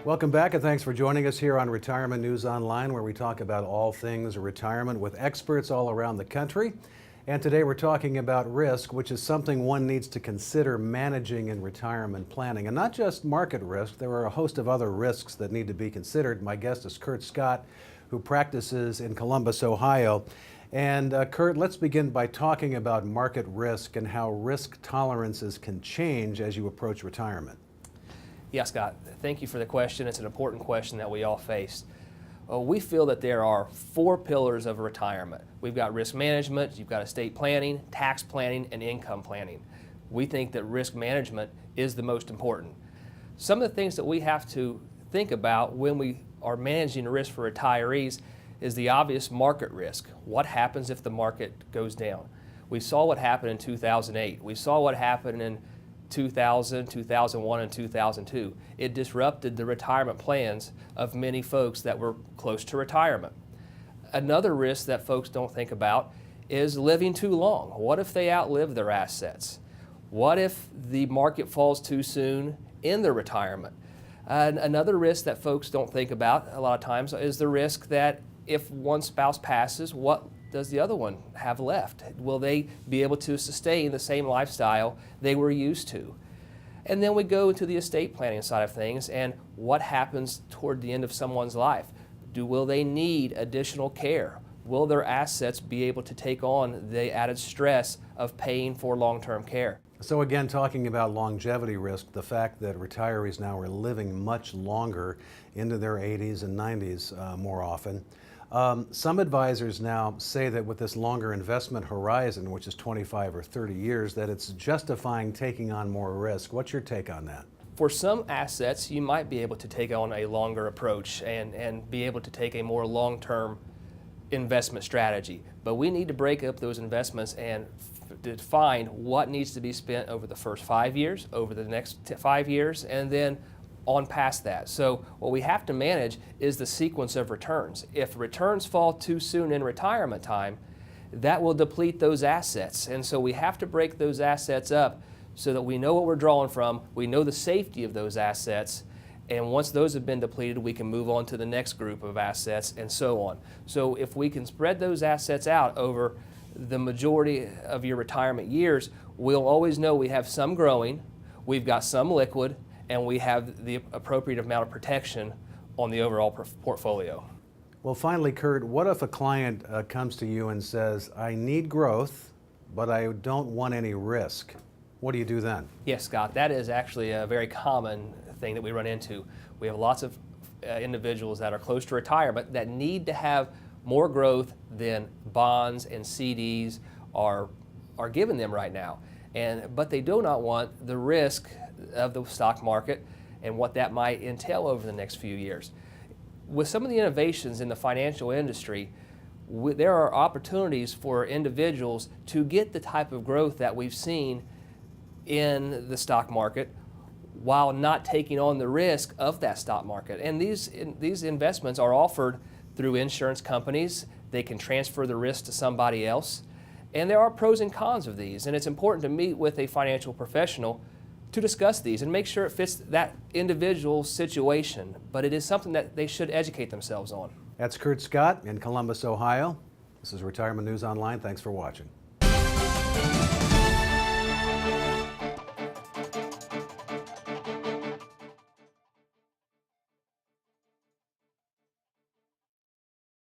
Welcome back, and thanks for joining us here on Retirement News Online, where we talk about all things retirement with experts all around the country. And today we're talking about risk, which is something one needs to consider managing in retirement planning. And not just market risk, there are a host of other risks that need to be considered. My guest is Curt Scott, who practices in Columbus, Ohio. And Curt, let's begin by talking about market risk and how risk tolerances can change as you approach retirement. Yeah, Scott, thank you for the question. It's an important question that we all face. We feel that there are four pillars of retirement. We've got risk management, you've got estate planning, tax planning, and income planning. We think that risk management is the most important. Some of the things that we have to think about when we are managing risk for retirees is the obvious market risk. What happens if the market goes down? We saw what happened in 2008. We saw what happened in 2000, 2001, and 2002. It disrupted the retirement plans of many folks that were close to retirement. Another risk that folks don't think about is living too long. What if they outlive their assets? What if the market falls too soon in their retirement? And another risk that folks don't think about a lot of times is the risk that if one spouse passes, what does the other one have left? Will they be able to sustain the same lifestyle they were used to? And then we go into the estate planning side of things, and what happens toward the end of someone's life? Will they need additional care? Will their assets be able to take on the added stress of paying for long-term care? So again, talking about longevity risk, the fact that retirees now are living much longer into their 80s and 90s more often. Some advisors now say that with this longer investment horizon, which is 25 or 30 years, that it's justifying taking on more risk. What's your take on that? For some assets, you might be able to take on a longer approach and be able to take a more long-term investment strategy. But we need to break up those investments and define what needs to be spent over the first 5 years, over the next 5 years, and then on past that. So what we have to manage is the sequence of returns. If returns fall too soon in retirement time, that will deplete those assets. And so we have to break those assets up so that we know what we're drawing from, we know the safety of those assets, and once those have been depleted, we can move on to the next group of assets and so on. So if we can spread those assets out over the majority of your retirement years, we'll always know we have some growing, we've got some liquid, and we have the appropriate amount of protection on the overall portfolio. Well, finally, Curt, what if a client comes to you and says, I need growth, but I don't want any risk? What do you do then? Yes, Scott, that is actually a very common thing that we run into. We have lots of individuals that are close to retirement that need to have more growth than bonds and CDs are giving them right now. But they do not want the risk of the stock market and what that might entail over the next few years. With some of the innovations in the financial industry, there are opportunities for individuals to get the type of growth that we've seen in the stock market while not taking on the risk of that stock market. And these investments are offered through insurance companies. They can transfer the risk to somebody else. And there are pros and cons of these, and it's important to meet with a financial professional to discuss these and make sure it fits that individual situation. But it is something that they should educate themselves on. That's Curt Scott in Columbus, Ohio. This is Retirement News Online. Thanks for watching.